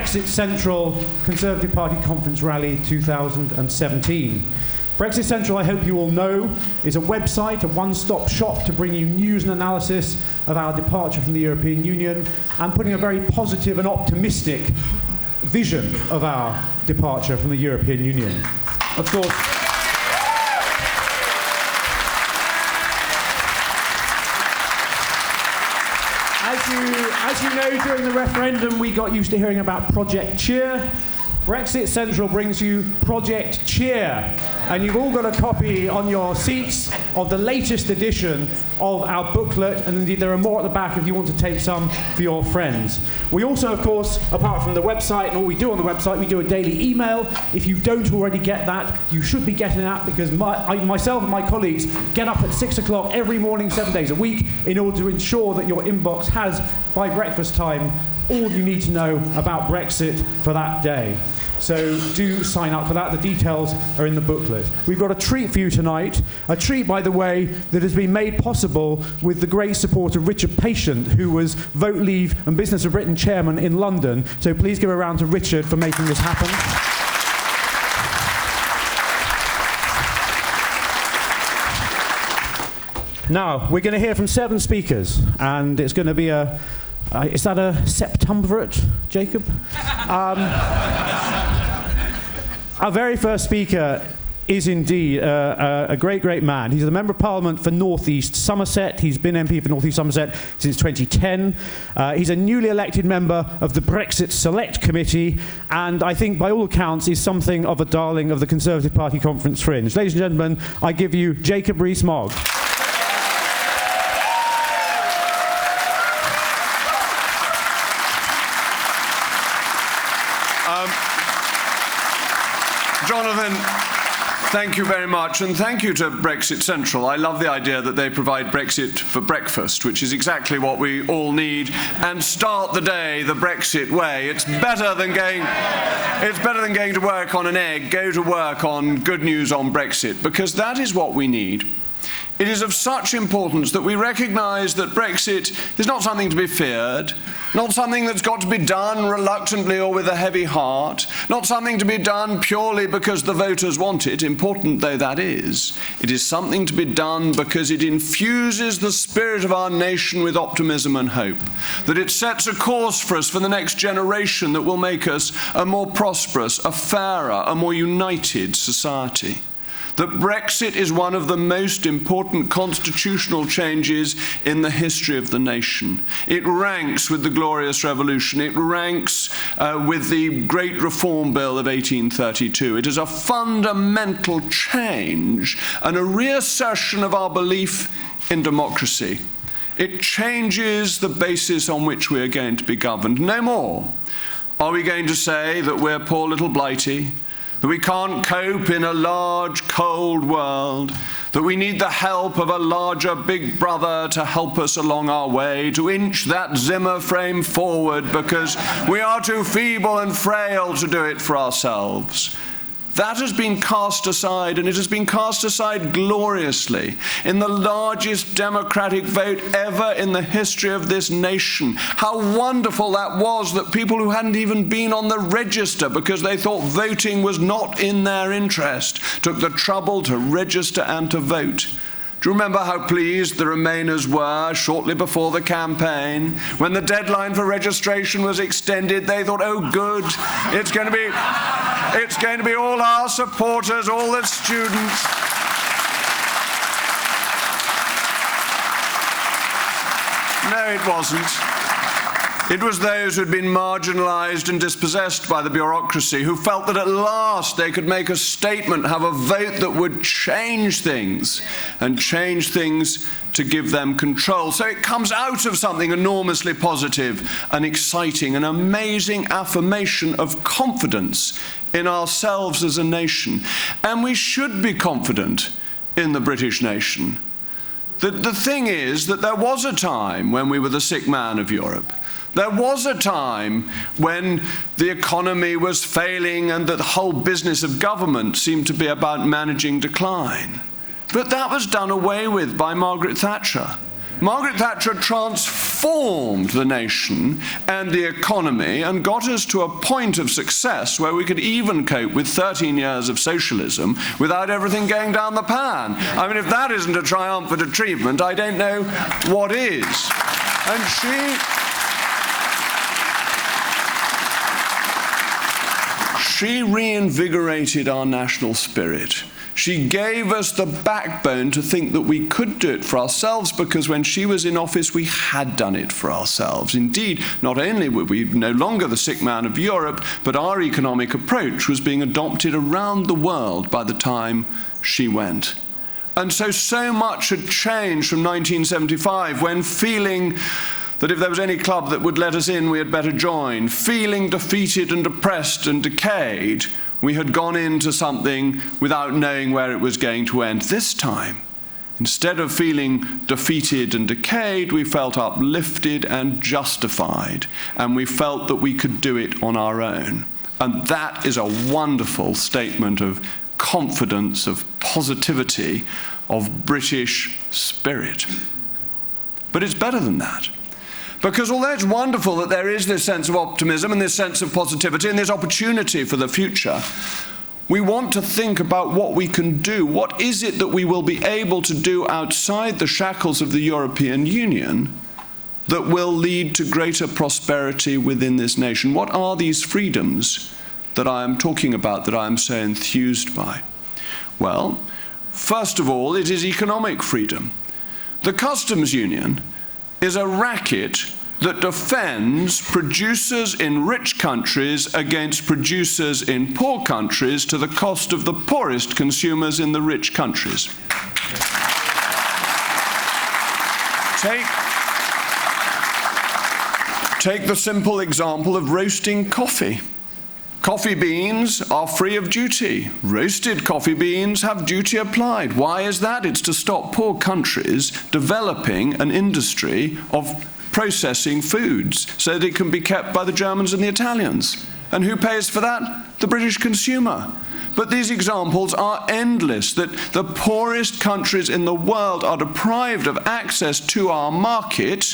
BrexitCentral Conservative Party Conference Rally 2017. BrexitCentral, I hope you all know, is a website, a one-stop shop to bring you news and analysis of our departure from the European Union and putting a very positive and optimistic vision of our departure from the European Union. Of course, as you know, during the referendum, we got used to hearing about Project Cheer. BrexitCentral brings you Project Cheer, and you've all got a copy on your seats of the latest edition of our booklet, and indeed there are more at the back if you want to take some for your friends. We also, of course, apart from the website and all we do on the website, we do a daily email. If you don't already get that, you should be getting that, because myself and my colleagues get up at 6 o'clock every morning, 7 days a week, in order to ensure that your inbox has, by breakfast time, all you need to know about Brexit for that day. So do sign up for that. The details are in the booklet. We've got a treat for you tonight. A treat, by the way, that has been made possible with the great support of Richard Patient, who was Vote Leave and Business of Britain chairman in London. So please give a round to Richard for making this happen. Now, we're going to hear from 7 speakers, and it's going to be a... is that a septumvirate, Jacob? Our very first speaker is indeed a great, great man. He's the Member of Parliament for North East Somerset. He's been MP for North East Somerset since 2010. He's a newly elected member of the Brexit Select Committee, and I think, by all accounts, is something of a darling of the Conservative Party conference fringe. Ladies and gentlemen, I give you Jacob Rees-Mogg. Jonathan, thank you very much, and thank you to BrexitCentral. I love the idea that they provide Brexit for breakfast, which is exactly what we all need, and start the day the Brexit way. It's better than going to work on an egg. Go to work on good news on Brexit, because that is what we need. It is of such importance that we recognise that Brexit is not something to be feared, not something that's got to be done reluctantly or with a heavy heart, not something to be done purely because the voters want it, important though that is. It is something to be done because it infuses the spirit of our nation with optimism and hope, that it sets a course for us for the next generation that will make us a more prosperous, a fairer, a more united society. That Brexit is one of the most important constitutional changes in the history of the nation. It ranks with the Glorious Revolution. It ranks with the Great Reform Bill of 1832. It is a fundamental change and a reassertion of our belief in democracy. It changes the basis on which we are going to be governed. No more are we going to say that we're poor little Blighty, that we can't cope in a large, cold world, that we need the help of a larger big brother to help us along our way, to inch that Zimmer frame forward because we are too feeble and frail to do it for ourselves. That has been cast aside, and it has been cast aside gloriously in the largest democratic vote ever in the history of this nation. How wonderful that was, that people who hadn't even been on the register because they thought voting was not in their interest took the trouble to register and to vote. Do you remember how pleased the Remainers were shortly before the campaign? When the deadline for registration was extended, they thought, oh good, it's going to be all our supporters, all the students. No, it wasn't. It was those who'd been marginalised and dispossessed by the bureaucracy who felt that at last they could make a statement, have a vote that would change things, and change things to give them control. So it comes out of something enormously positive and exciting, an amazing affirmation of confidence in ourselves as a nation. And we should be confident in the British nation. The thing is that there was a time when we were the sick man of Europe. There was a time when the economy was failing and the whole business of government seemed to be about managing decline. But that was done away with by Margaret Thatcher. Margaret Thatcher transformed transformed the nation and the economy and got us to a point of success where we could even cope with 13 years of socialism without everything going down the pan. I mean, if that isn't a triumphant achievement, I don't know what is. And she reinvigorated our national spirit. She gave us the backbone to think that we could do it for ourselves, because when she was in office, we had done it for ourselves. Indeed, not only were we no longer the sick man of Europe, but our economic approach was being adopted around the world by the time she went. And so much had changed from 1975, when feeling that if there was any club that would let us in, we had better join, feeling defeated and depressed and decayed, we had gone into something without knowing where it was going to end. This time, instead of feeling defeated and decayed, we felt uplifted and justified, and we felt that we could do it on our own. And that is a wonderful statement of confidence, of positivity, of British spirit. But it's better than that. Because although it's wonderful that there is this sense of optimism and this sense of positivity and this opportunity for the future, we want to think about what we can do. What is it that we will be able to do outside the shackles of the European Union that will lead to greater prosperity within this nation? What are these freedoms that I am talking about, that I am so enthused by? Well, first of all, it is economic freedom. The customs union is a racket that defends producers in rich countries against producers in poor countries to the cost of the poorest consumers in the rich countries. Take the simple example of roasting coffee. Coffee beans are free of duty. Roasted coffee beans have duty applied. Why is that? It's to stop poor countries developing an industry of processing foods so that it can be kept by the Germans and the Italians. And who pays for that? The British consumer. But these examples are endless, that the poorest countries in the world are deprived of access to our market,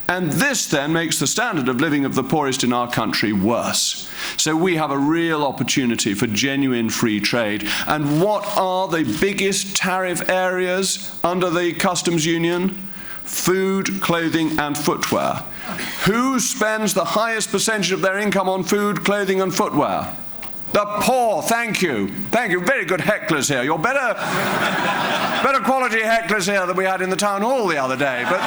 and this then makes the standard of living of the poorest in our country worse. So we have a real opportunity for genuine free trade. And what are the biggest tariff areas under the customs union? Food, clothing, and footwear. Who spends the highest percentage of their income on food, clothing, and footwear? The poor. Thank you. Thank you. Very good hecklers here. You're better quality hecklers here than we had in the town hall the other day. But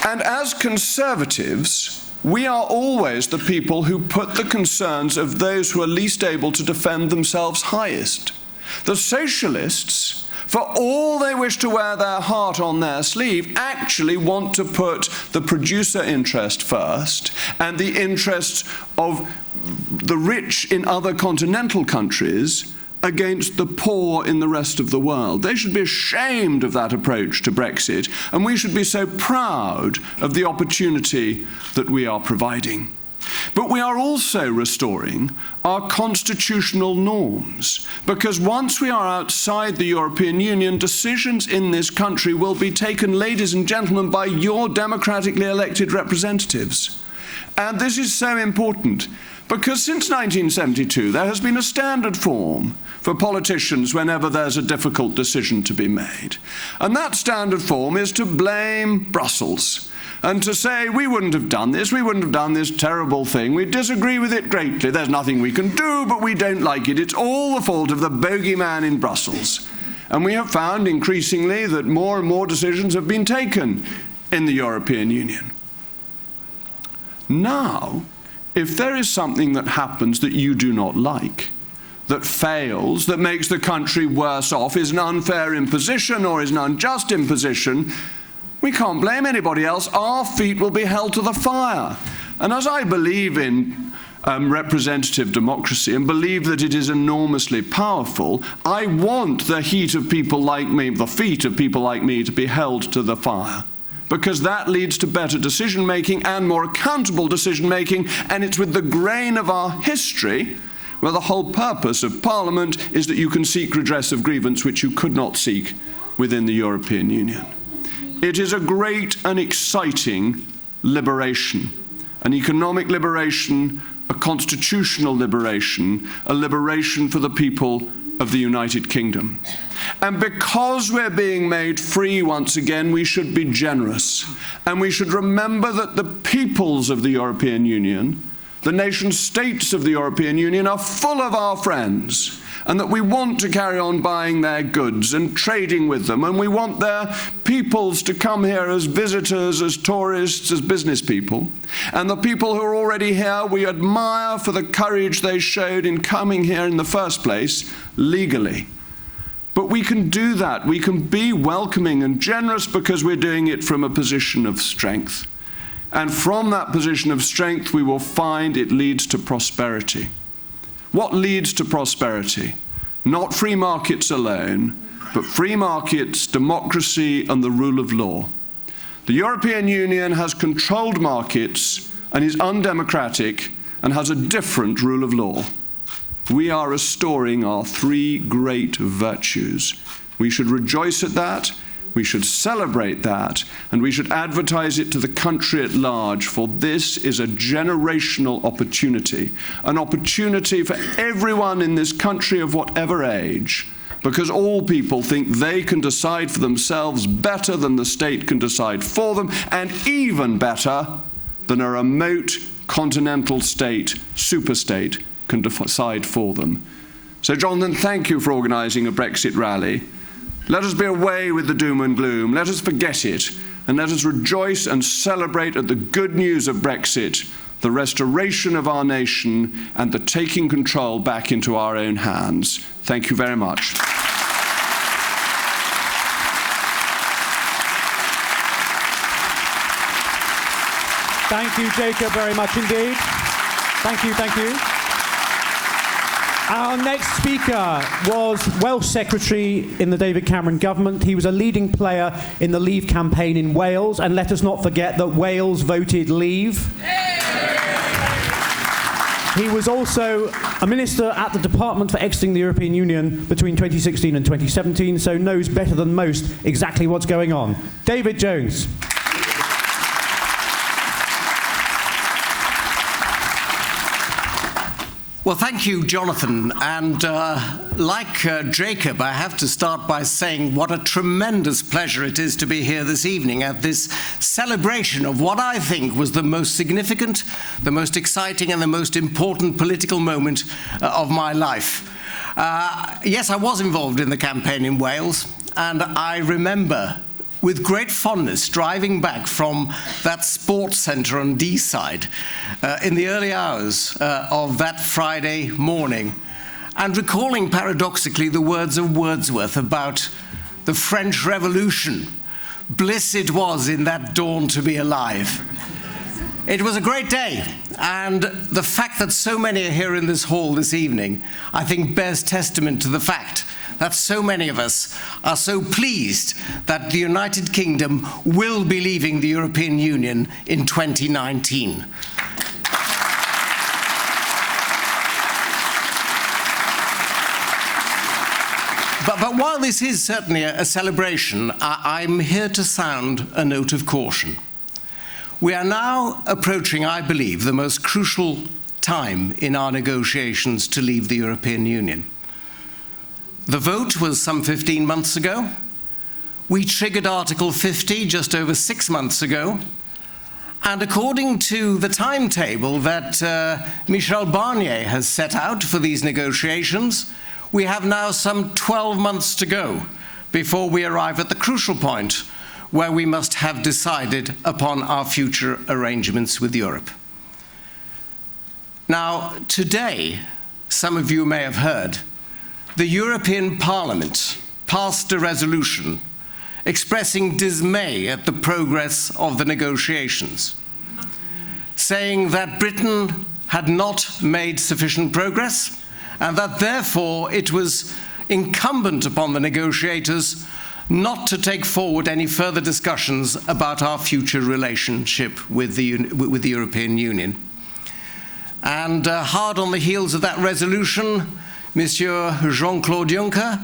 and as Conservatives, we are always the people who put the concerns of those who are least able to defend themselves highest. The Socialists, for all they wish to wear their heart on their sleeve, actually want to put the producer interest first and the interests of the rich in other continental countries against the poor in the rest of the world. They should be ashamed of that approach to Brexit, and we should be so proud of the opportunity that we are providing. But we are also restoring our constitutional norms, because once we are outside the European Union, decisions in this country will be taken, ladies and gentlemen, by your democratically elected representatives. And this is so important, because since 1972 there has been a standard form for politicians whenever there's a difficult decision to be made. And that standard form is to blame Brussels and to say, we wouldn't have done this terrible thing, we disagree with it greatly, there's nothing we can do, but we don't like it, it's all the fault of the bogeyman in Brussels. And we have found increasingly that more and more decisions have been taken in the European Union. Now, if there is something that happens that you do not like, that fails, that makes the country worse off, is an unfair imposition or is an unjust imposition, we can't blame anybody else. Our feet will be held to the fire. And as I believe in representative democracy and believe that it is enormously powerful, I want the heat of people like me, the feet of people like me, to be held to the fire. Because that leads to better decision-making and more accountable decision-making, and it's with the grain of our history where the whole purpose of Parliament is that you can seek redress of grievance which you could not seek within the European Union. It is a great and exciting liberation, an economic liberation, a constitutional liberation, a liberation for the people of the United Kingdom. And because we're being made free once again, we should be generous. And we should remember that the peoples of the European Union, the nation states of the European Union, are full of our friends, and that we want to carry on buying their goods and trading with them, and we want their peoples to come here as visitors, as tourists, as business people. And the people who are already here, we admire for the courage they showed in coming here in the first place, legally. But we can do that. We can be welcoming and generous because we're doing it from a position of strength. And from that position of strength, we will find it leads to prosperity. What leads to prosperity? Not free markets alone, but free markets, democracy, and the rule of law. The European Union has controlled markets and is undemocratic and has a different rule of law. We are restoring our three great virtues. We should rejoice at that, we should celebrate that, and we should advertise it to the country at large, for this is a generational opportunity, an opportunity for everyone in this country of whatever age, because all people think they can decide for themselves better than the state can decide for them, and even better than a remote continental state, superstate, can decide for them. So, Jonathan, thank you for organising a Brexit rally. Let us be away with the doom and gloom. Let us forget it, and let us rejoice and celebrate at the good news of Brexit, the restoration of our nation, and the taking control back into our own hands. Thank you very much. Thank you, Jacob, very much indeed. Thank you, thank you. Our next speaker was Welsh Secretary in the David Cameron government. He was a leading player in the Leave campaign in Wales, and let us not forget that Wales voted Leave. He was also a minister at the Department for Exiting the European Union between 2016 and 2017, so knows better than most exactly what's going on. David Jones. Well, thank you, Jonathan. And like Jacob, I have to start by saying what a tremendous pleasure it is to be here this evening at this celebration of what I think was the most significant, the most exciting, and the most important political moment of my life. Yes, I was involved in the campaign in Wales, and I remember with great fondness driving back from that sports centre on Deeside in the early hours of that Friday morning, and recalling paradoxically the words of Wordsworth about the French Revolution. Bliss it was in that dawn to be alive. It was a great day, and the fact that so many are here in this hall this evening, I think bears testament to the fact that so many of us are so pleased that the United Kingdom will be leaving the European Union in 2019. But while this is certainly a celebration, I'm here to sound a note of caution. We are now approaching, I believe, the most crucial time in our negotiations to leave the European Union. The vote was some 15 months ago. We triggered Article 50 just over 6 months ago. And according to the timetable that Michel Barnier has set out for these negotiations, we have now some 12 months to go before we arrive at the crucial point where we must have decided upon our future arrangements with Europe. Now, today, some of you may have heard, the European Parliament passed a resolution expressing dismay at the progress of the negotiations, saying that Britain had not made sufficient progress and that therefore it was incumbent upon the negotiators not to take forward any further discussions about our future relationship with the European Union. And hard on the heels of that resolution, Monsieur Jean-Claude Juncker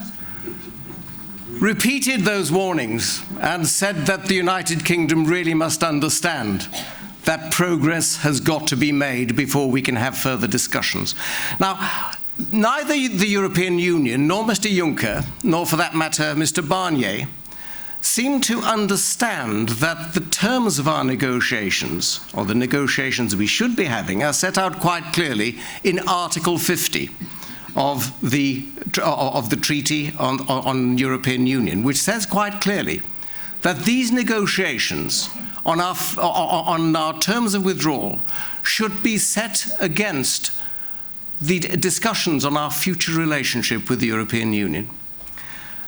repeated those warnings and said that the United Kingdom really must understand that progress has got to be made before we can have further discussions. Now, neither the European Union, nor Mr. Juncker, nor for that matter Mr. Barnier, seem to understand that the terms of our negotiations, or the negotiations we should be having, are set out quite clearly in Article 50 of the Treaty on European Union, which says quite clearly that these negotiations on our terms of withdrawal should be set against the discussions on our future relationship with the European Union.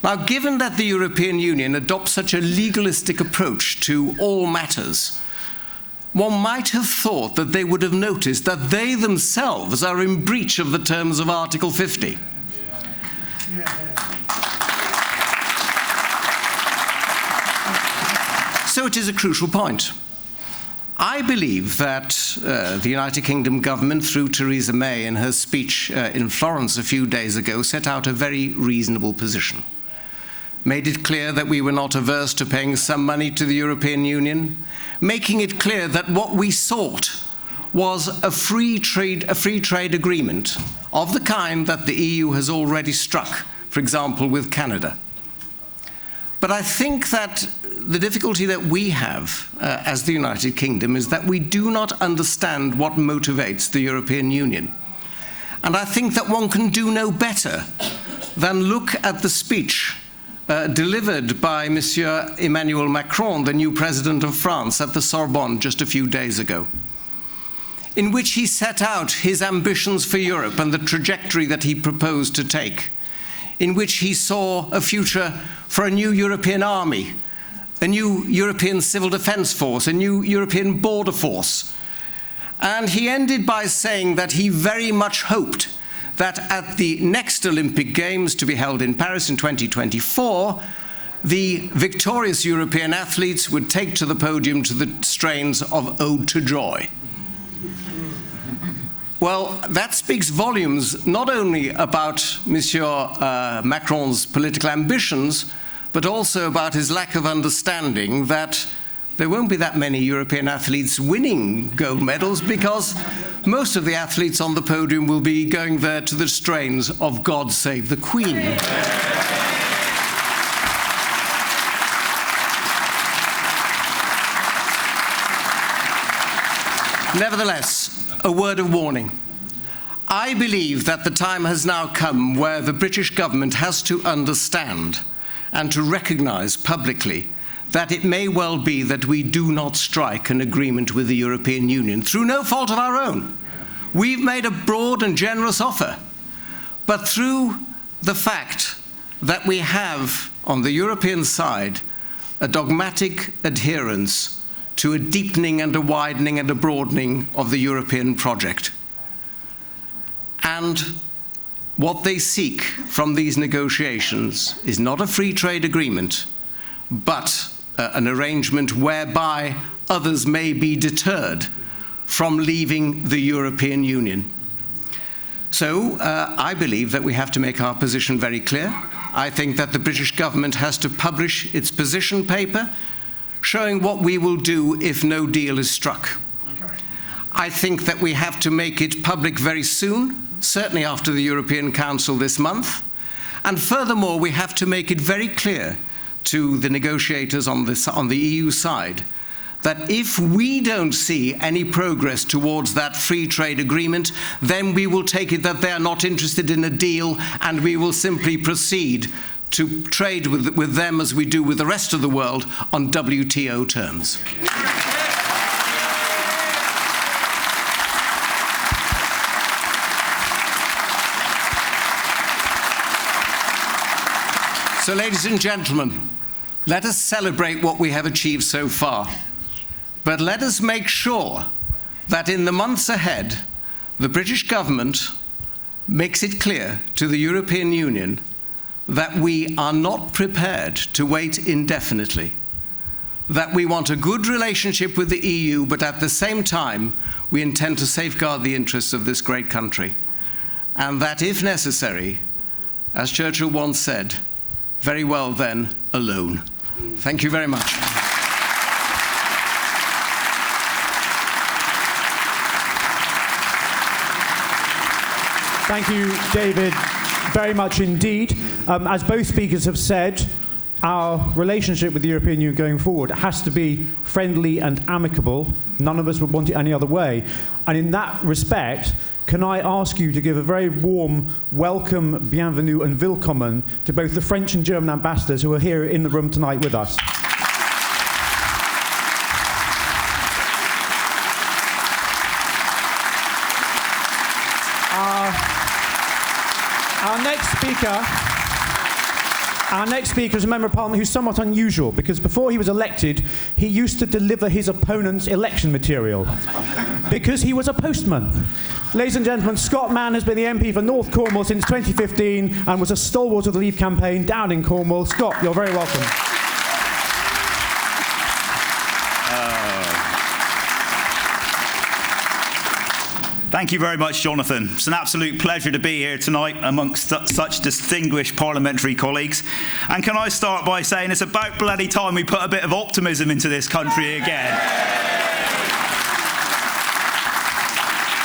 Now, given that the European Union adopts such a legalistic approach to all matters, one might have thought that they would have noticed that they themselves are in breach of the terms of Article 50. So it is a crucial point. I believe that the United Kingdom government, through Theresa May in her speech in Florence a few days ago, set out a very reasonable position. Made it clear that we were not averse to paying some money to the European Union, making it clear that what we sought was a free trade agreement of the kind that the EU has already struck, for example, with Canada. But I think that the difficulty that we have as the United Kingdom is that we do not understand what motivates the European Union. And I think that one can do no better than look at the speech delivered by Monsieur Emmanuel Macron, the new president of France, at the Sorbonne just a few days ago, in which he set out his ambitions for Europe and the trajectory that he proposed to take, in which he saw a future for a new European army, a new European civil defense force, a new European border force. And he ended by saying that he very much hoped that at the next Olympic Games, to be held in Paris in 2024, the victorious European athletes would take to the podium to the strains of Ode to Joy. Well, that speaks volumes not only about Monsieur Macron's political ambitions, but also about his lack of understanding that there won't be that many European athletes winning gold medals, because most of the athletes on the podium will be going there to the strains of God Save the Queen. Nevertheless, a word of warning. I believe that the time has now come where the British government has to understand and to recognise publicly that it may well be that we do not strike an agreement with the European Union through no fault of our own. We've made a broad and generous offer, but through the fact that we have on the European side a dogmatic adherence to a deepening and a widening and a broadening of the European project. And what they seek from these negotiations is not a free trade agreement, but an arrangement whereby others may be deterred from leaving the European Union. So I believe that we have to make our position very clear. I think that the British government has to publish its position paper showing what we will do if no deal is struck. I think that we have to make it public very soon, certainly after the European Council this month. And furthermore, we have to make it very clear to the negotiators on the EU side that if we don't see any progress towards that free trade agreement, then we will take it that they are not interested in a deal, and we will simply proceed to trade with them as we do with the rest of the world on WTO terms. So, ladies and gentlemen, let us celebrate what we have achieved so far. But let us make sure that in the months ahead, the British government makes it clear to the European Union that we are not prepared to wait indefinitely, that we want a good relationship with the EU, but at the same time, we intend to safeguard the interests of this great country. And that, if necessary, as Churchill once said, very well then, alone. Thank you very much. Thank you, David, very much indeed. As both speakers have said, our relationship with the European Union going forward has to be friendly and amicable. None of us would want it any other way. And in that respect, can I ask you to give a very warm welcome, bienvenue and willkommen to both the French and German ambassadors who are here in the room tonight with us. Our next speaker is a member of Parliament who's somewhat unusual because before he was elected, he used to deliver his opponent's election material because he was a postman. Ladies and gentlemen, Scott Mann has been the MP for North Cornwall since 2015 and was a stalwart of the Leave campaign down in Cornwall. Scott, you're very welcome. Thank you very much, Jonathan. It's an absolute pleasure to be here tonight amongst such distinguished parliamentary colleagues. And can I start by saying it's about bloody time we put a bit of optimism into this country again.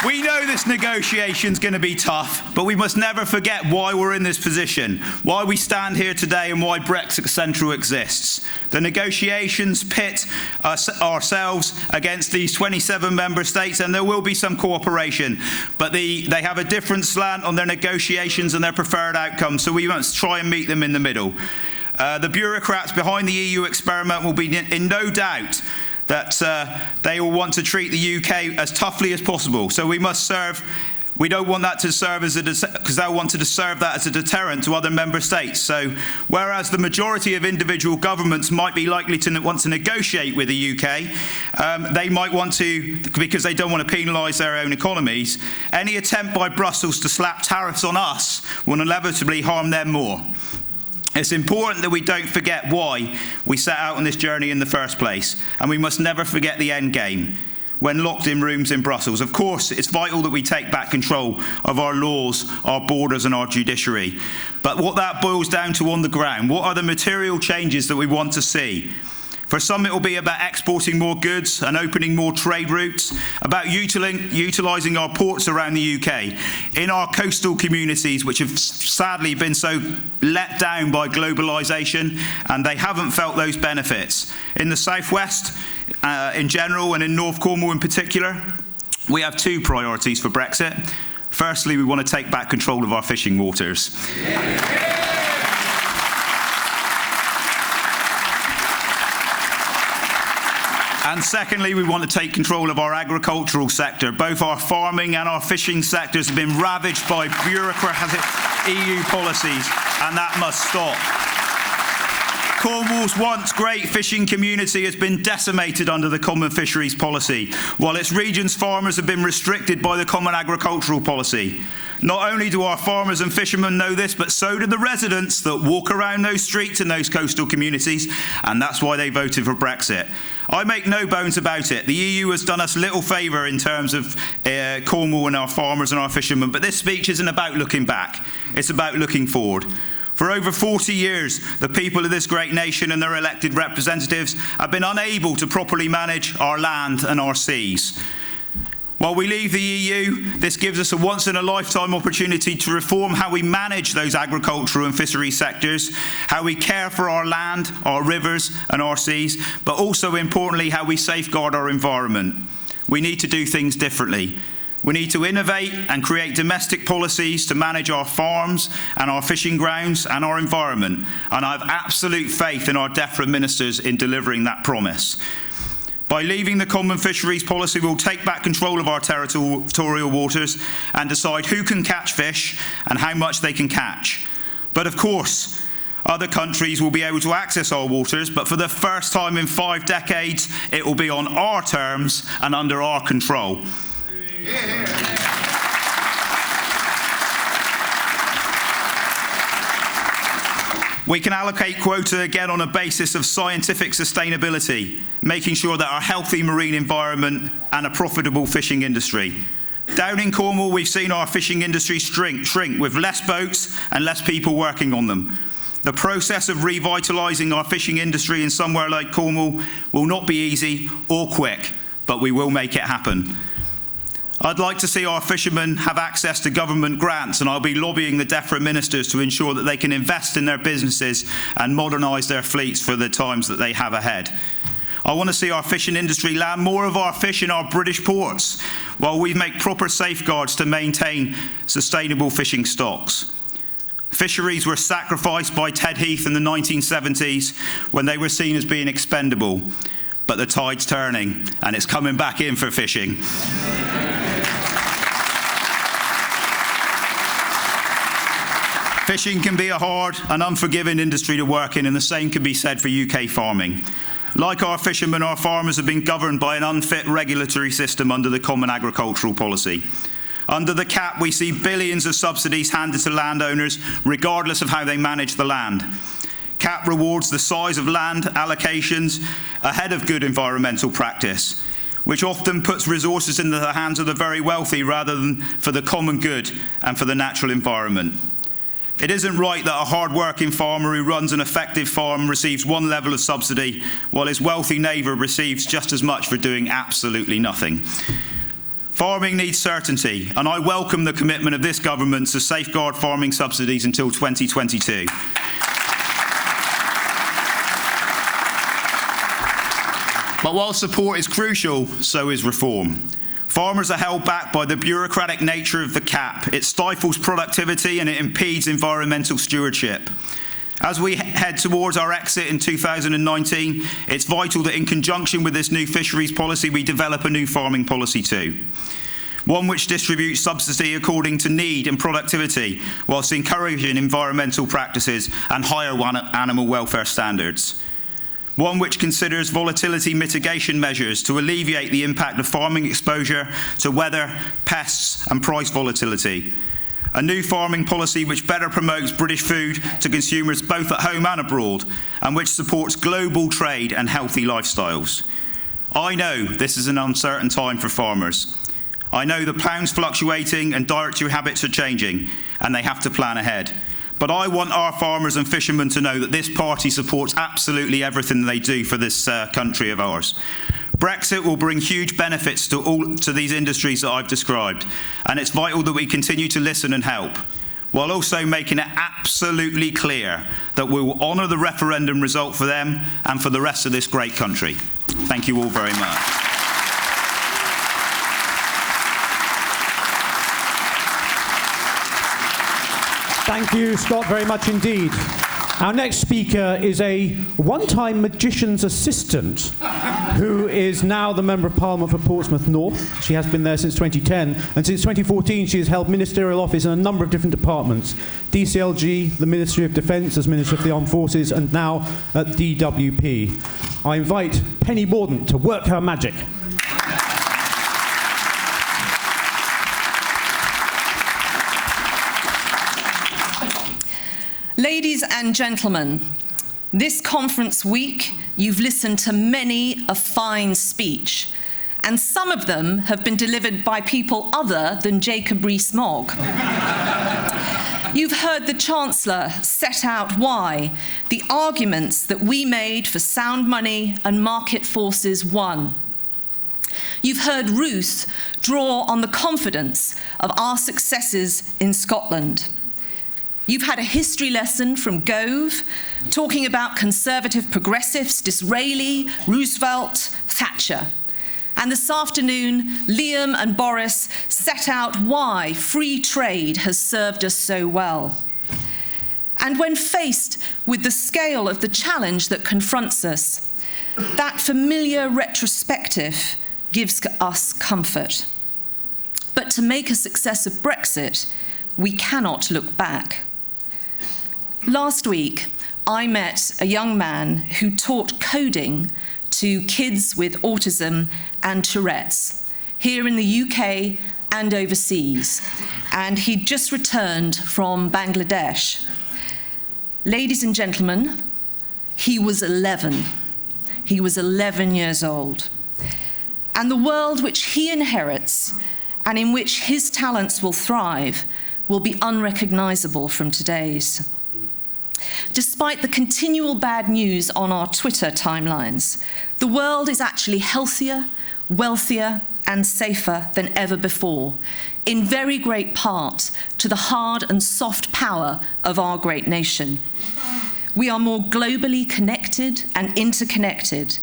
We know this negotiation's going to be tough, but we must never forget why we're in this position, why we stand here today and why BrexitCentral exists. The negotiations pit ourselves against these 27 member states, and there will be some cooperation, but they have a different slant on their negotiations and their preferred outcomes, so we must try and meet them in the middle. The bureaucrats behind the EU experiment will be in no doubt that they will want to treat the UK as toughly as possible. So we don't want that to serve as because they'll want to serve that as a deterrent to other member states. So whereas the majority of individual governments might be likely to want to negotiate with the UK, they might want to, because they don't want to penalise their own economies, any attempt by Brussels to slap tariffs on us will inevitably harm them more. It's important that we don't forget why we set out on this journey in the first place, and we must never forget the end game when locked in rooms in Brussels. Of course, it's vital that we take back control of our laws, our borders and our judiciary. But what that boils down to on the ground, what are the material changes that we want to see? For some, it will be about exporting more goods and opening more trade routes, about utilising our ports around the UK, in our coastal communities, which have sadly been so let down by globalisation, and they haven't felt those benefits. In the southwest, in general, and in North Cornwall in particular, we have two priorities for Brexit. Firstly, we want to take back control of our fishing waters. And secondly, we want to take control of our agricultural sector. Both our farming and our fishing sectors have been ravaged by bureaucratic EU policies, and that must stop. Cornwall's once great fishing community has been decimated under the Common Fisheries Policy, while its region's farmers have been restricted by the Common Agricultural Policy. Not only do our farmers and fishermen know this, but so do the residents that walk around those streets in those coastal communities, and that's why they voted for Brexit. I make no bones about it. The EU has done us little favour in terms of Cornwall and our farmers and our fishermen, but this speech isn't about looking back. It's about looking forward. For over 40 years, the people of this great nation and their elected representatives have been unable to properly manage our land and our seas. While we leave the EU, this gives us a once-in-a-lifetime opportunity to reform how we manage those agricultural and fishery sectors, how we care for our land, our rivers and our seas, but also, importantly, how we safeguard our environment. We need to do things differently. We need to innovate and create domestic policies to manage our farms and our fishing grounds and our environment, and I have absolute faith in our DWP ministers in delivering that promise. By leaving the Common Fisheries Policy, we'll take back control of our territorial waters and decide who can catch fish and how much they can catch. But of course, other countries will be able to access our waters, but for the first time in 5 decades, it will be on our terms and under our control. We can allocate quota again on a basis of scientific sustainability, making sure that our healthy marine environment and a profitable fishing industry. Down in Cornwall, we've seen our fishing industry shrink with less boats and less people working on them. The process of revitalising our fishing industry in somewhere like Cornwall will not be easy or quick, but we will make it happen. I'd like to see our fishermen have access to government grants, and I'll be lobbying the DWP ministers to ensure that they can invest in their businesses and modernise their fleets for the times that they have ahead. I want to see our fishing industry land more of our fish in our British ports, while we make proper safeguards to maintain sustainable fishing stocks. Fisheries were sacrificed by Ted Heath in the 1970s when they were seen as being expendable, but the tide's turning and it's coming back in for fishing. Fishing can be a hard and unforgiving industry to work in, and the same can be said for UK farming. Like our fishermen, our farmers have been governed by an unfit regulatory system under the Common Agricultural Policy. Under the CAP, we see billions of subsidies handed to landowners, regardless of how they manage the land. CAP rewards the size of land allocations ahead of good environmental practice, which often puts resources into the hands of the very wealthy rather than for the common good and for the natural environment. It isn't right that a hard-working farmer who runs an effective farm receives one level of subsidy, while his wealthy neighbour receives just as much for doing absolutely nothing. Farming needs certainty, and I welcome the commitment of this government to safeguard farming subsidies until 2022. But while support is crucial, so is reform. Farmers are held back by the bureaucratic nature of the CAP. It stifles productivity and it impedes environmental stewardship. As we head towards our exit in 2019, it's vital that in conjunction with this new fisheries policy, we develop a new farming policy too. One which distributes subsidy according to need and productivity, whilst encouraging environmental practices and higher animal welfare standards. One which considers volatility mitigation measures to alleviate the impact of farming exposure to weather, pests and price volatility. A new farming policy which better promotes British food to consumers both at home and abroad, and which supports global trade and healthy lifestyles. I know this is an uncertain time for farmers. I know the pound's fluctuating and dietary habits are changing, and they have to plan ahead. But I want our farmers and fishermen to know that this party supports absolutely everything they do for this country of ours. Brexit will bring huge benefits to these industries that I've described, and it's vital that we continue to listen and help, while also making it absolutely clear that we will honour the referendum result for them and for the rest of this great country. Thank you all very much. Thank you, Scott, very much indeed. Our next speaker is a one-time magician's assistant who is now the Member of Parliament for Portsmouth North. She has been there since 2010, and since 2014 she has held ministerial office in a number of different departments. DCLG, the Ministry of Defence as Minister of the Armed Forces, and now at DWP. I invite Penny Mordaunt to work her magic. Ladies and gentlemen, this conference week you've listened to many a fine speech, and some of them have been delivered by people other than Jacob Rees-Mogg. You've heard the Chancellor set out why the arguments that we made for sound money and market forces won. You've heard Ruth draw on the confidence of our successes in Scotland. You've had a history lesson from Gove, talking about Conservative progressives, Disraeli, Roosevelt, Thatcher. And this afternoon, Liam and Boris set out why free trade has served us so well. And when faced with the scale of the challenge that confronts us, that familiar retrospective gives us comfort. But to make a success of Brexit, we cannot look back. Last week, I met a young man who taught coding to kids with autism and Tourette's here in the UK and overseas, and he'd just returned from Bangladesh. Ladies and gentlemen, he was 11. He was 11 years old. And the world which he inherits and in which his talents will thrive will be unrecognisable from today's. Despite the continual bad news on our Twitter timelines, the world is actually healthier, wealthier, and safer than ever before, in very great part to the hard and soft power of our great nation. We are more globally connected and interconnected,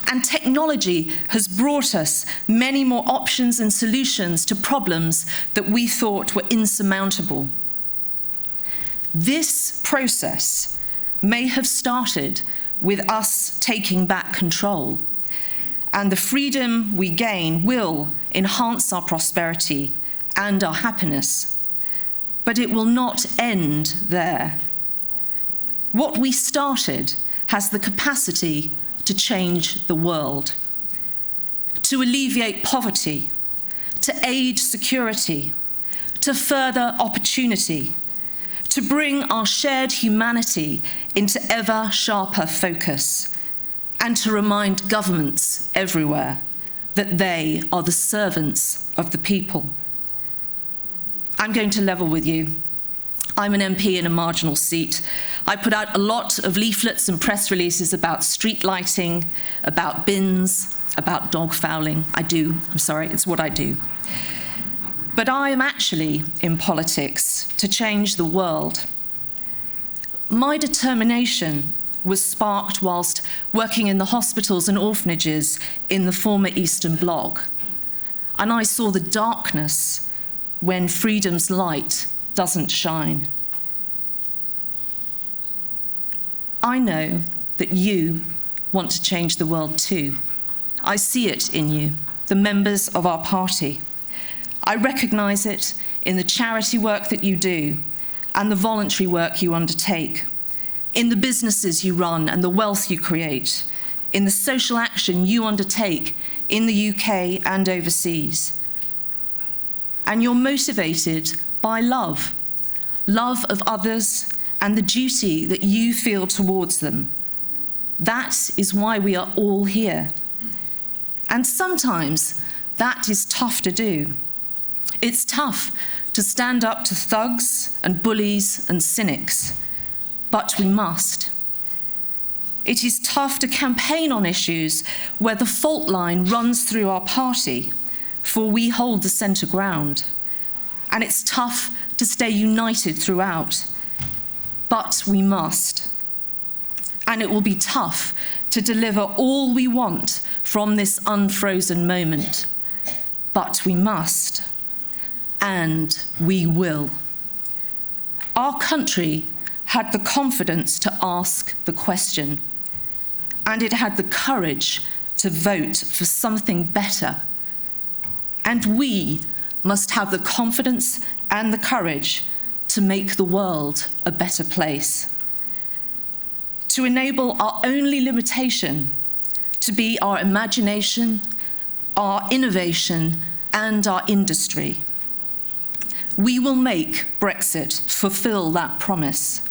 and technology has brought us many more options and solutions to problems that we thought were insurmountable. This process may have started with us taking back control, and the freedom we gain will enhance our prosperity and our happiness. But it will not end there. What we started has the capacity to change the world, to alleviate poverty, to aid security, to further opportunity, to bring our shared humanity into ever sharper focus, and to remind governments everywhere that they are the servants of the people. I'm going to level with you. I'm an MP in a marginal seat. I put out a lot of leaflets and press releases about street lighting, about bins, about dog fouling. I'm sorry, it's what I do. But I am actually in politics to change the world. My determination was sparked whilst working in the hospitals and orphanages in the former Eastern Bloc. And I saw the darkness when freedom's light doesn't shine. I know that you want to change the world too. I see it in you, the members of our party. I recognise it in the charity work that you do and the voluntary work you undertake, in the businesses you run and the wealth you create, in the social action you undertake in the UK and overseas. And you're motivated by love of others and the duty that you feel towards them. That is why we are all here. And sometimes that is tough to do. It's tough to stand up to thugs and bullies and cynics, but we must. It is tough to campaign on issues where the fault line runs through our party, for we hold the centre ground. And it's tough to stay united throughout, but we must. And it will be tough to deliver all we want from this unfrozen moment, but we must. And we will. Our country had the confidence to ask the question, and it had the courage to vote for something better. And we must have the confidence and the courage to make the world a better place. To enable our only limitation to be our imagination, our innovation, and our industry. We will make Brexit fulfill that promise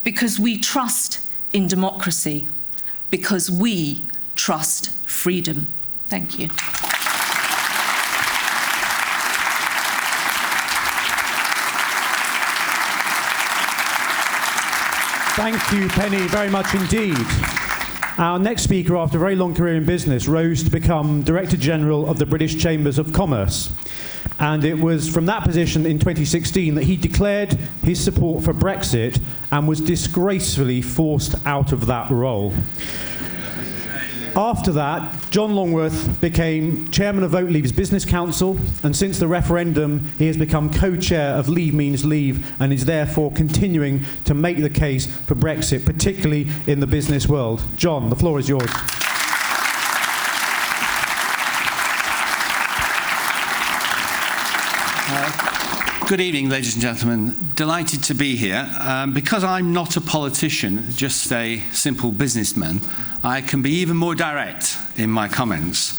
because we trust in democracy, because we trust freedom. Thank you. Thank you, Penny, very much indeed. Our next speaker, after a very long career in business, rose to become Director General of the British Chambers of Commerce. And it was from that position in 2016 that he declared his support for Brexit and was disgracefully forced out of that role. After that, John Longworth became chairman of Vote Leave's Business Council, and since the referendum, he has become co-chair of Leave Means Leave and is therefore continuing to make the case for Brexit, particularly in the business world. John, the floor is yours. Good evening, ladies and gentlemen. Delighted to be here. Because I'm not a politician, just a simple businessman, I can be even more direct in my comments.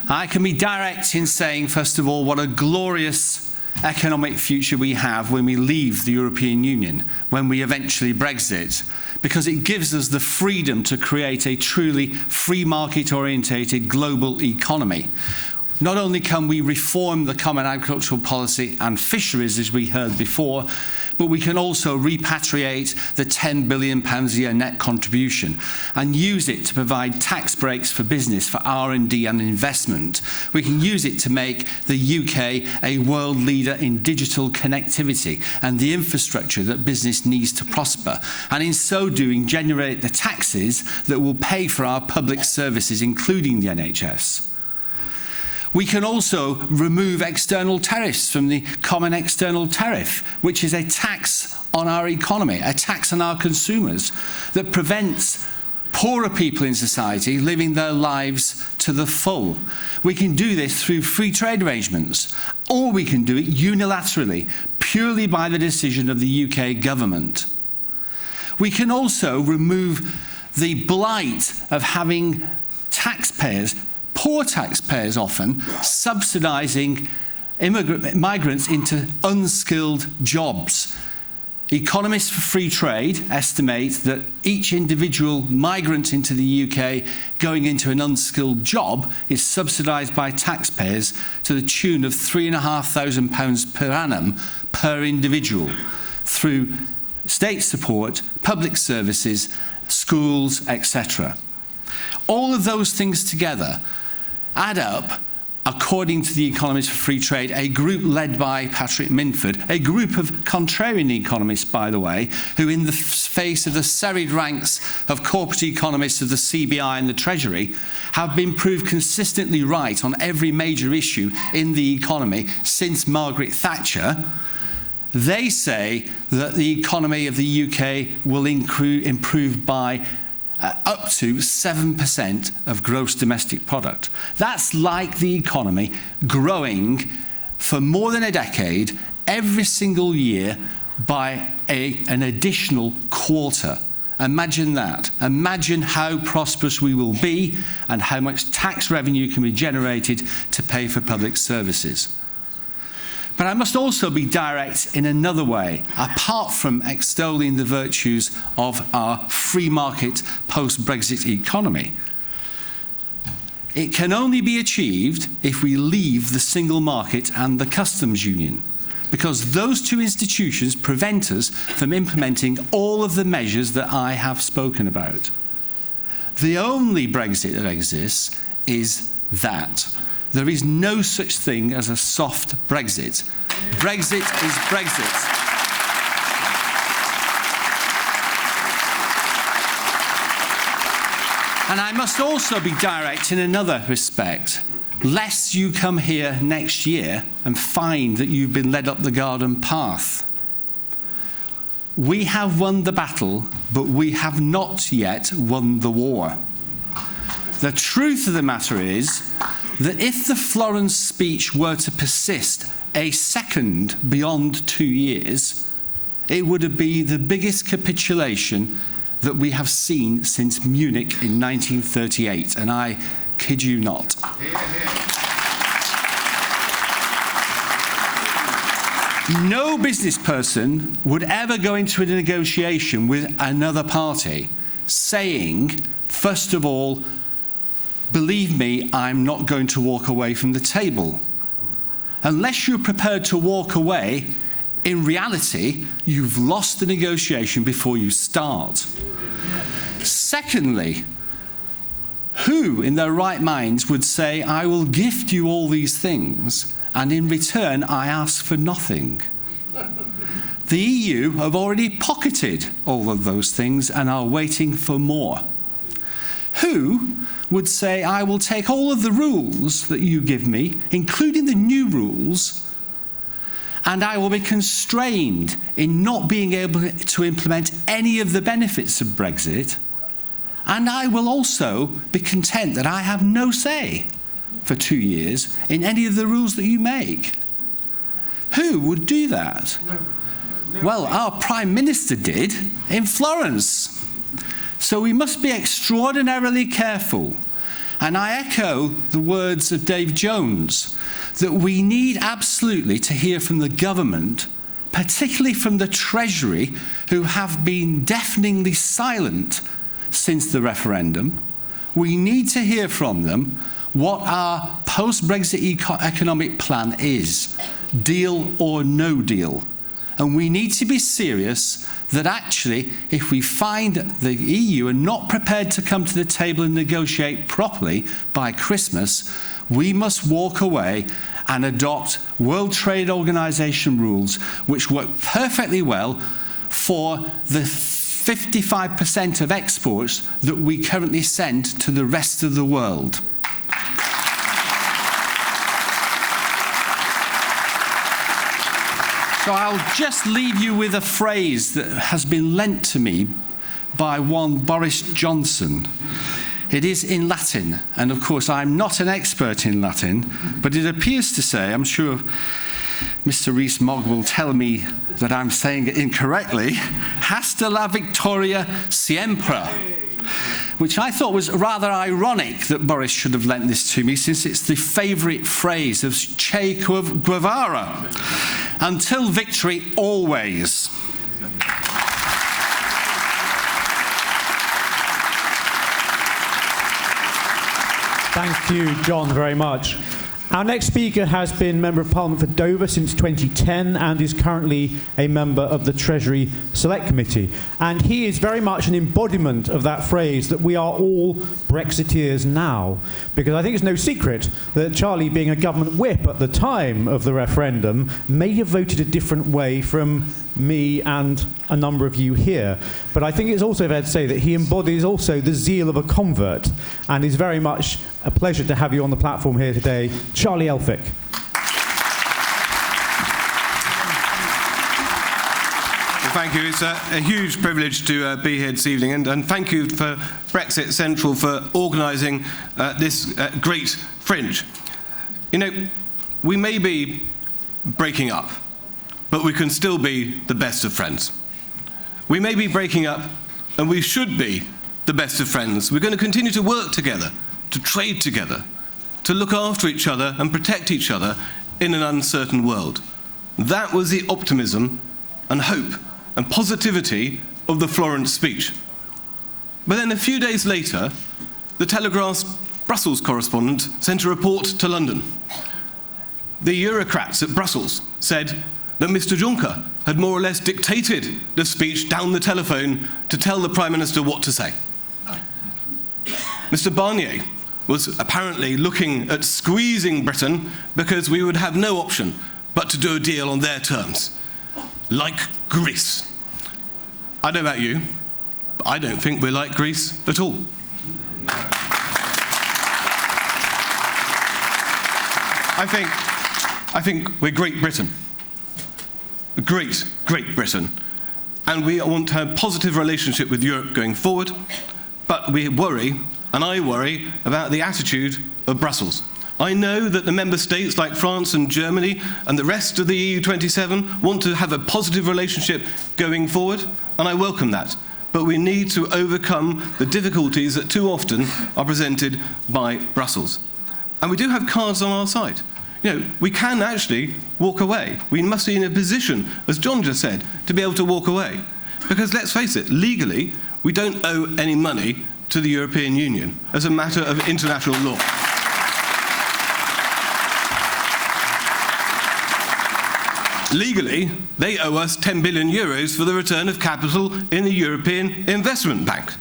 I can be direct in saying, first of all, what a glorious economic future we have when we leave the European Union, when we eventually Brexit, because it gives us the freedom to create a truly free market-orientated global economy. Not only can we reform the common agricultural policy and fisheries, as we heard before, but we can also repatriate the £10 billion a year net contribution and use it to provide tax breaks for business, for R&D and investment. We can use it to make the UK a world leader in digital connectivity and the infrastructure that business needs to prosper, and in so doing generate the taxes that will pay for our public services, including the NHS. We can also remove external tariffs from the common external tariff, which is a tax on our economy, a tax on our consumers that prevents poorer people in society living their lives to the full. We can do this through free trade arrangements, or we can do it unilaterally, purely by the decision of the UK government. We can also remove the blight of having taxpayers, poor taxpayers often, subsidising migrants into unskilled jobs. Economists for Free Trade estimate that each individual migrant into the UK going into an unskilled job is subsidised by taxpayers to the tune of £3,500 per annum per individual through state support, public services, schools, etc. All of those things together add up, according to the Economists for Free Trade, a group led by Patrick Minford, a group of contrarian economists, by the way, who in the face of the serried ranks of corporate economists of the CBI and the Treasury have been proved consistently right on every major issue in the economy since Margaret Thatcher. They say that the economy of the UK will improve by up to 7% of gross domestic product. That's like the economy growing for more than a decade, every single year, by an additional quarter. Imagine that. Imagine how prosperous we will be and how much tax revenue can be generated to pay for public services. But I must also be direct in another way, apart from extolling the virtues of our free market post-Brexit economy. It can only be achieved if we leave the single market and the customs union, because those two institutions prevent us from implementing all of the measures that I have spoken about. The only Brexit that exists is that. There is no such thing as a soft Brexit. Brexit is Brexit. And I must also be direct in another respect. Lest you come here next year and find that you've been led up the garden path. We have won the battle, but we have not yet won the war. The truth of the matter is that if the Florence speech were to persist a second beyond 2 years, it would be the biggest capitulation that we have seen since Munich in 1938, and I kid you not. No business person would ever go into a negotiation with another party saying, first of all, believe me, I'm not going to walk away from the table. Unless you're prepared to walk away, in reality, you've lost the negotiation before you start. Secondly, who in their right minds would say, I will gift you all these things, and in return I ask for nothing? The EU have already pocketed all of those things and are waiting for more. Who would say, I will take all of the rules that you give me, including the new rules, and I will be constrained in not being able to implement any of the benefits of Brexit, and I will also be content that I have no say for 2 years in any of the rules that you make? Who would do that? Well, our Prime Minister did in Florence. So we must be extraordinarily careful And I echo the words of Dave Jones, that we need absolutely to hear from the government, particularly from the Treasury, who have been deafeningly silent since the referendum. We need to hear from them what our post-Brexit economic plan is, deal or no deal. And we need to be serious that actually, if we find the EU are not prepared to come to the table and negotiate properly by Christmas, we must walk away and adopt World Trade Organization rules which work perfectly well for the 55% of exports that we currently send to the rest of the world. So I'll just leave you with a phrase that has been lent to me by one Boris Johnson. It is in Latin, and of course I'm not an expert in Latin, but it appears to say, I'm sure Mr. Rees-Mogg will tell me that I'm saying it incorrectly, hasta la victoria siempre, which I thought was rather ironic that Boris should have lent this to me, since it's the favourite phrase of Che Guevara. Until victory, always. Thank you, John, very much. Our next speaker has been Member of Parliament for Dover since 2010 and is currently a member of the Treasury Select Committee. And he is very much an embodiment of that phrase that we are all Brexiteers now. Because I think it's no secret that Charlie, being a government whip at the time of the referendum, may have voted a different way from me and a number of you here. But I think it's also fair to say that he embodies also the zeal of a convert, and is very much a pleasure to have you on the platform here today, Charlie Elphicke. Well, thank you. It's a huge privilege to be here this evening, and thank you for BrexitCentral for organising this great fringe. You know, we may be breaking up, but we can still be the best of friends. We may be breaking up, and we should be the best of friends. We're going to continue to work together, to trade together, to look after each other and protect each other in an uncertain world. That was the optimism and hope and positivity of the Florence speech. But then a few days later, the Telegraph's Brussels correspondent sent a report to London. The Eurocrats at Brussels said that Mr. Juncker had more or less dictated the speech down the telephone to tell the Prime Minister what to say. Mr. Barnier was apparently looking at squeezing Britain because we would have no option but to do a deal on their terms, like Greece. I don't know about you, but I don't think we're like Greece at all. I think we're Great Britain. Great Britain. And we want to have a positive relationship with Europe going forward, but we worry, and I worry, about the attitude of Brussels. I know that the member states like France and Germany and the rest of the EU 27 want to have a positive relationship going forward, and I welcome that. But we need to overcome the difficulties that too often are presented by Brussels. And we do have cards on our side. You know, we can actually walk away. We must be in a position, as John just said, to be able to walk away. Because let's face it, legally, we don't owe any money to the European Union as a matter of international law. Legally, they owe us 10 billion euros for the return of capital in the European Investment Bank.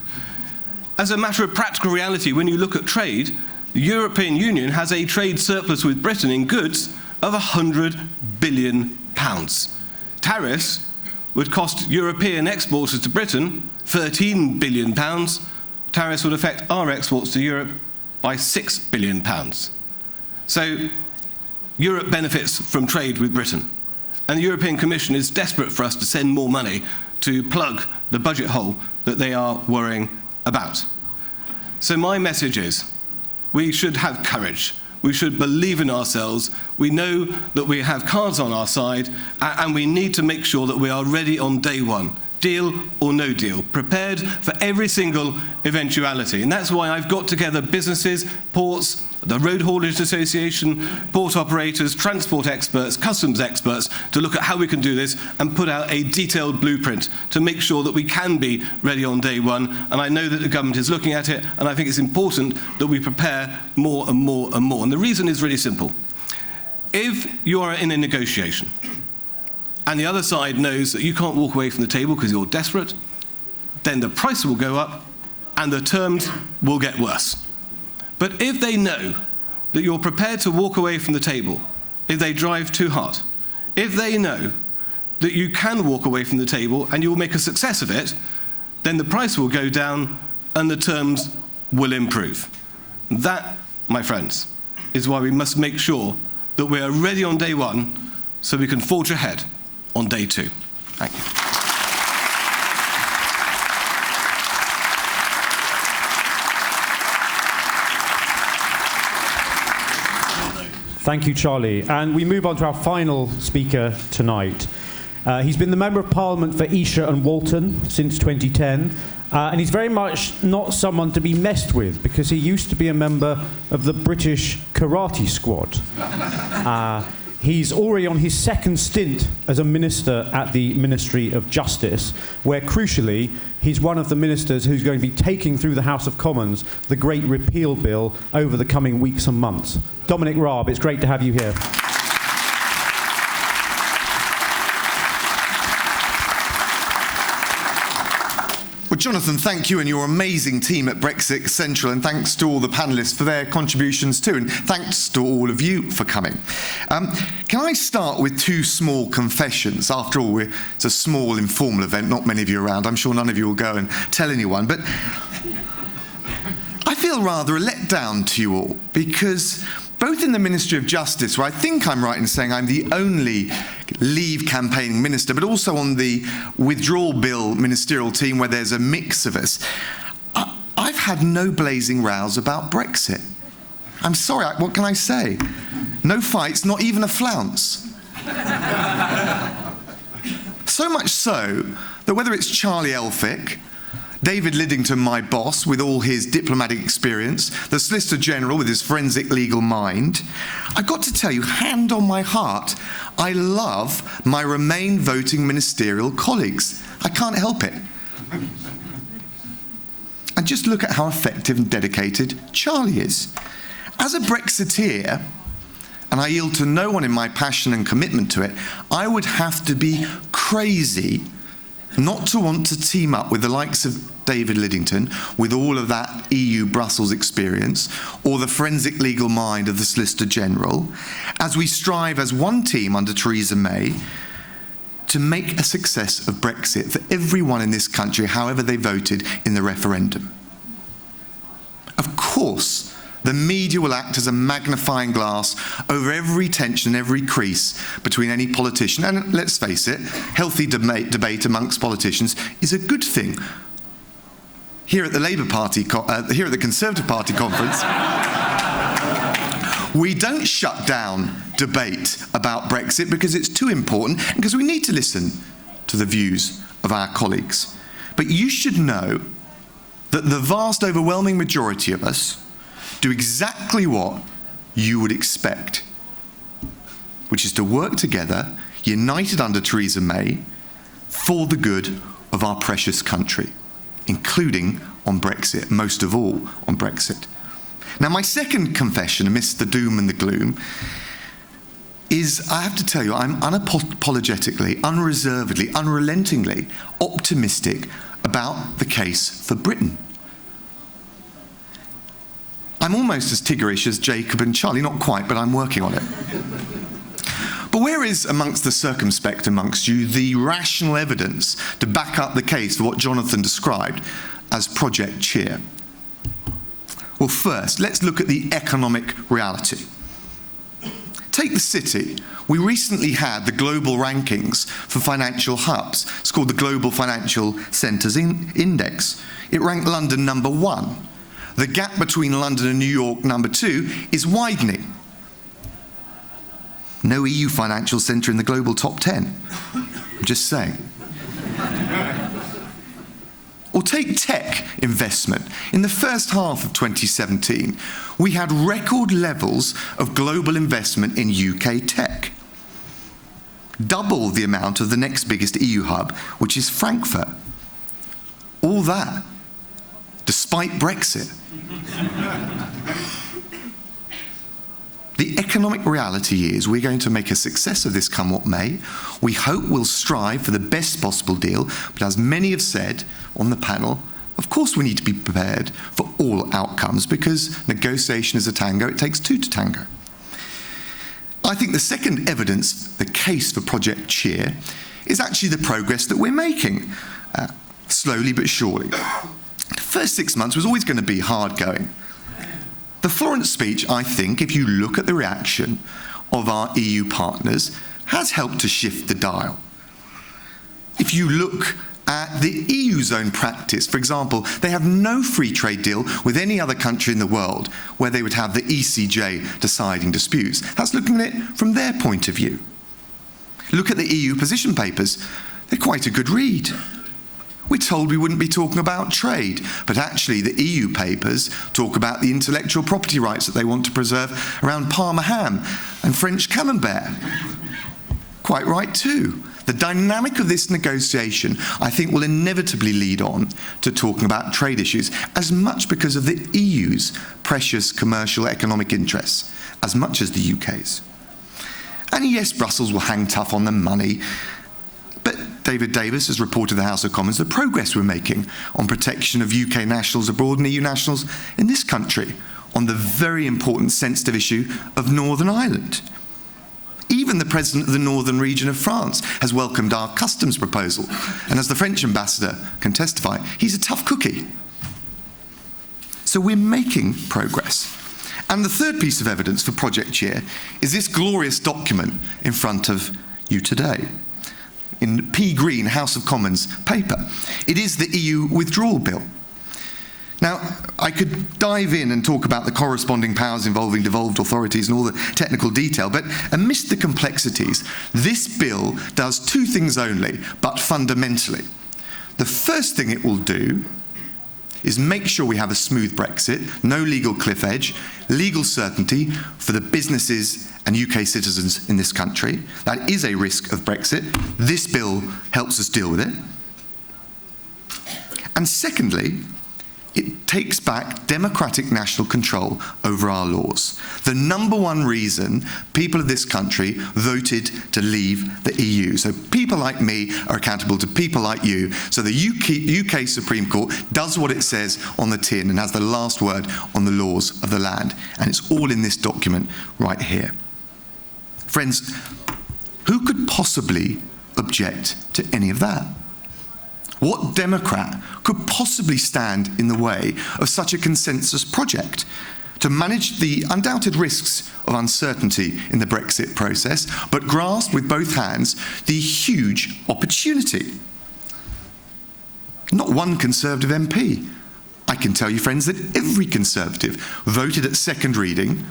As a matter of practical reality, when you look at trade, the European Union has a trade surplus with Britain in goods of £100 billion. Tariffs would cost European exporters to Britain £13 billion. Tariffs would affect our exports to Europe by £6 billion. So Europe benefits from trade with Britain. And the European Commission is desperate for us to send more money to plug the budget hole that they are worrying about. So my message is, we should have courage. We should believe in ourselves. We know that we have cards on our side, and we need to make sure that we are ready on day one. deal or no deal, prepared for every single eventuality. And that's why I've got together businesses, ports, the Road Haulage Association, port operators, transport experts, customs experts, to look at how we can do this and put out a detailed blueprint to make sure that we can be ready on day one. And I know that the government is looking at it, and I think it's important that we prepare more and more and more. And the reason is really simple. If you are in a negotiation, and the other side knows that you can't walk away from the table because you're desperate, then the price will go up and the terms will get worse. But if they know that you're prepared to walk away from the table if they drive too hard, if they know that you can walk away from the table and you will make a success of it, then the price will go down and the terms will improve. That, my friends, is why we must make sure that we are ready on day one so we can forge ahead on day two. Thank you. Thank you, Charlie. And we move on to our final speaker tonight. He's been the Member of Parliament for Esher and Walton since 2010. And he's very much not someone to be messed with, because he used to be a member of the British karate squad. He's already on his second stint as a minister at the Ministry of Justice, where, crucially, he's one of the ministers who's going to be taking through the House of Commons the Great Repeal Bill over the coming weeks and months. Dominic Raab, it's great to have you here. Well, Jonathan, thank you and your amazing team at BrexitCentral, and thanks to all the panellists for their contributions too, and thanks to all of you for coming. Can I start with two small confessions? After all, it's a small, informal event, not many of you around. I'm sure none of you will go and tell anyone, but I feel rather a letdown to you all, because both in the Ministry of Justice, where I think I'm right in saying I'm the only Leave campaigning minister, but also on the withdrawal bill ministerial team where there's a mix of us, I've had no blazing rows about Brexit. I'm sorry, what can I say? No fights, not even a flounce. So much so that whether it's Charlie Elphicke, David Lidington, my boss, with all his diplomatic experience, the Solicitor General with his forensic legal mind, I've got to tell you, hand on my heart, I love my Remain voting ministerial colleagues. I can't help it. And just look at how effective and dedicated Charlie is. As a Brexiteer, and I yield to no one in my passion and commitment to it, I would have to be crazy not to want to team up with the likes of David Lidington, with all of that EU Brussels experience, or the forensic legal mind of the Solicitor General, as we strive as one team under Theresa May to make a success of Brexit for everyone in this country, however they voted in the referendum. Of course, the media will act as a magnifying glass over every tension, every crease between any politician. And let's face it, healthy debate amongst politicians is a good thing. Here at the Labour Party, here at the Conservative Party conference, we don't shut down debate about Brexit because it's too important and because we need to listen to the views of our colleagues. But you should know that the vast overwhelming majority of us do exactly what you would expect, which is to work together, united under Theresa May, for the good of our precious country, including on Brexit, most of all on Brexit. Now, my second confession, amidst the doom and the gloom, is, I have to tell you, I'm unapologetically, unreservedly, unrelentingly optimistic about the case for Britain. I'm almost as Tiggerish as Jacob and Charlie, not quite, but I'm working on it. But where is, amongst the circumspect amongst you, the rational evidence to back up the case for what Jonathan described as Project Cheer? Well, first, let's look at the economic reality. Take the city. We recently had the global rankings for financial hubs. It's called the Global Financial Centres Index. It ranked London number 1. The gap between London and New York, number 2, is widening. No EU financial centre in the global top 10. I'm just saying. take tech investment. In the first half of 2017, we had record levels of global investment in UK tech. Double the amount of the next biggest EU hub, which is Frankfurt. All that, despite Brexit. The economic reality is we're going to make a success of this come what may. We hope we'll strive for the best possible deal, but as many have said on the panel, of course we need to be prepared for all outcomes because negotiation is a tango, it takes two to tango. I think the second evidence, the case for Project Cheer, is actually the progress that we're making, slowly but surely. The first 6 months was always going to be hard going. The Florence speech, I think, if you look at the reaction of our EU partners, has helped to shift the dial. If you look at the EU's own practice, for example, they have no free trade deal with any other country in the world where they would have the ECJ deciding disputes. That's looking at it from their point of view. Look at the EU position papers. They're quite a good read. We're told we wouldn't be talking about trade, but actually the EU papers talk about the intellectual property rights that they want to preserve around Parma ham and French camembert. Quite right too. The dynamic of this negotiation, I think, will inevitably lead on to talking about trade issues, as much because of the EU's precious commercial economic interests, as much as the UK's. And yes, Brussels will hang tough on the money, but David Davis has reported to the House of Commons the progress we're making on protection of UK nationals abroad and EU nationals in this country on the very important sensitive issue of Northern Ireland. Even the President of the Northern region of France has welcomed our customs proposal, and as the French ambassador can testify, he's a tough cookie. So we're making progress. And the third piece of evidence for Project Cheer is this glorious document in front of you today. In P. Green, House of Commons paper. It is the EU withdrawal bill. Now, I could dive in and talk about the corresponding powers involving devolved authorities and all the technical detail, but amidst the complexities, this bill does two things only, but fundamentally. The first thing it will do is make sure we have a smooth Brexit, no legal cliff edge, legal certainty for the businesses and UK citizens in this country. That is a risk of Brexit. This bill helps us deal with it. And secondly, it takes back democratic national control over our laws. The number one reason people of this country voted to leave the EU. So people like me are accountable to people like you. So the UK Supreme Court does what it says on the tin and has the last word on the laws of the land. And it's all in this document right here. Friends, who could possibly object to any of that? What Democrat could possibly stand in the way of such a consensus project to manage the undoubted risks of uncertainty in the Brexit process, but grasp with both hands the huge opportunity? Not one Conservative MP. I can tell you, friends, that every Conservative voted at second reading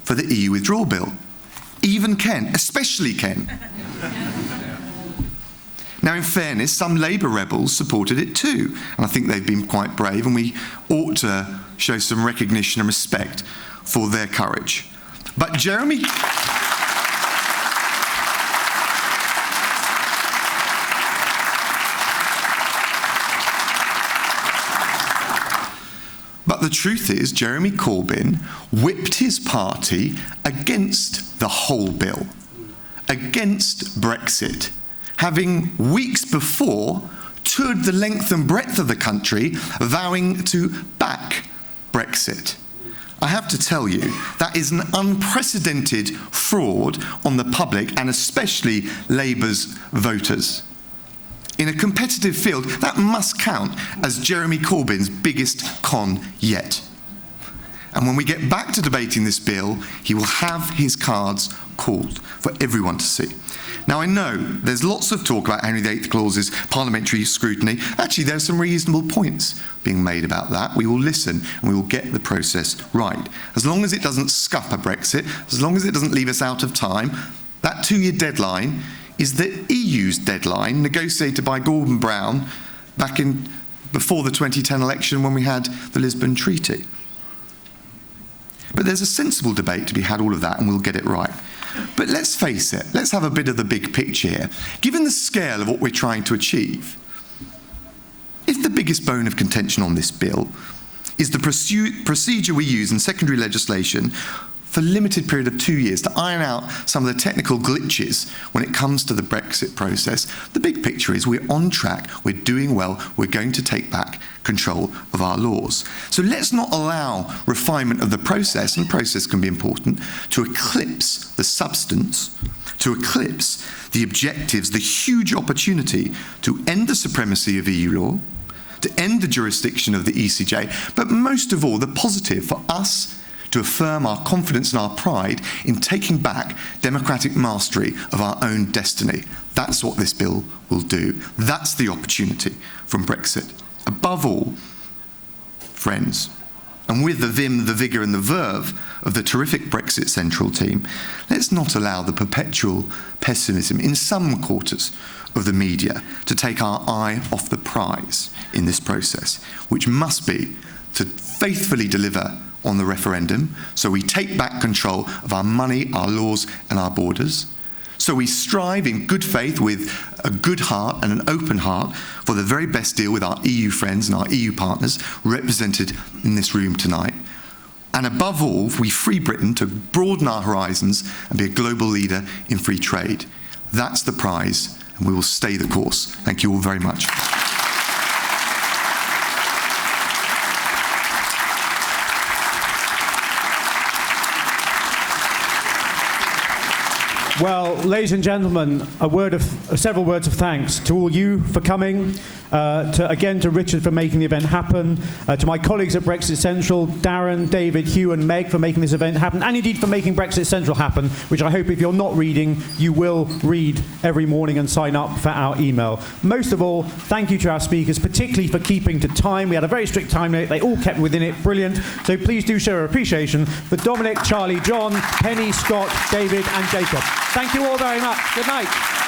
for the EU withdrawal bill. Even Ken, especially Ken. Now, in fairness, some Labour rebels supported it too, and I think they've been quite brave, and we ought to show some recognition and respect for their courage. But Jeremy... But the truth is, Jeremy Corbyn whipped his party against the whole bill, against Brexit, having weeks before toured the length and breadth of the country, vowing to back Brexit. I have to tell you, that is an unprecedented fraud on the public and especially Labour's voters. In a competitive field, that must count as Jeremy Corbyn's biggest con yet. And when we get back to debating this bill, he will have his cards called for everyone to see. Now, I know there's lots of talk about Henry VIII clauses, parliamentary scrutiny. Actually, there are some reasonable points being made about that. We will listen and we will get the process right. As long as it doesn't scupper Brexit, as long as it doesn't leave us out of time, that 2-year deadline is the EU's deadline, negotiated by Gordon Brown back in before the 2010 election when we had the Lisbon Treaty. But there's a sensible debate to be had, all of that, and we'll get it right. But let's face it, let's have a bit of the big picture here. Given the scale of what we're trying to achieve, if the biggest bone of contention on this bill is the procedure we use in secondary legislation for a limited period of 2 years to iron out some of the technical glitches when it comes to the Brexit process, the big picture is we're on track, we're doing well, we're going to take back control of our laws. So let's not allow refinement of the process, and process can be important, to eclipse the substance, to eclipse the objectives, the huge opportunity to end the supremacy of EU law, to end the jurisdiction of the ECJ, but most of all, the positive for us to affirm our confidence and our pride in taking back democratic mastery of our own destiny. That's what this bill will do. That's the opportunity from Brexit. Above all, friends, and with the vim, the vigour and the verve of the terrific BrexitCentral team, let's not allow the perpetual pessimism in some quarters of the media to take our eye off the prize in this process, which must be to faithfully deliver on the referendum, so we take back control of our money, our laws and our borders. So we strive in good faith with a good heart and an open heart for the very best deal with our EU friends and our EU partners represented in this room tonight. And above all, we free Britain to broaden our horizons and be a global leader in free trade. That's the prize, and we will stay the course. Thank you all very much. Well, ladies and gentlemen, several words of thanks to all you for coming, to Richard for making the event happen, to my colleagues at BrexitCentral, Darren, David, Hugh and Meg for making this event happen, and indeed for making BrexitCentral happen, which I hope if you're not reading, you will read every morning and sign up for our email. Most of all, thank you to our speakers, particularly for keeping to time. We had a very strict time limit. They all kept within it. Brilliant. So please do show our appreciation for Dominic, Charlie, John, Penny, Scott, David and Jacob. Thank you all very much. Good night.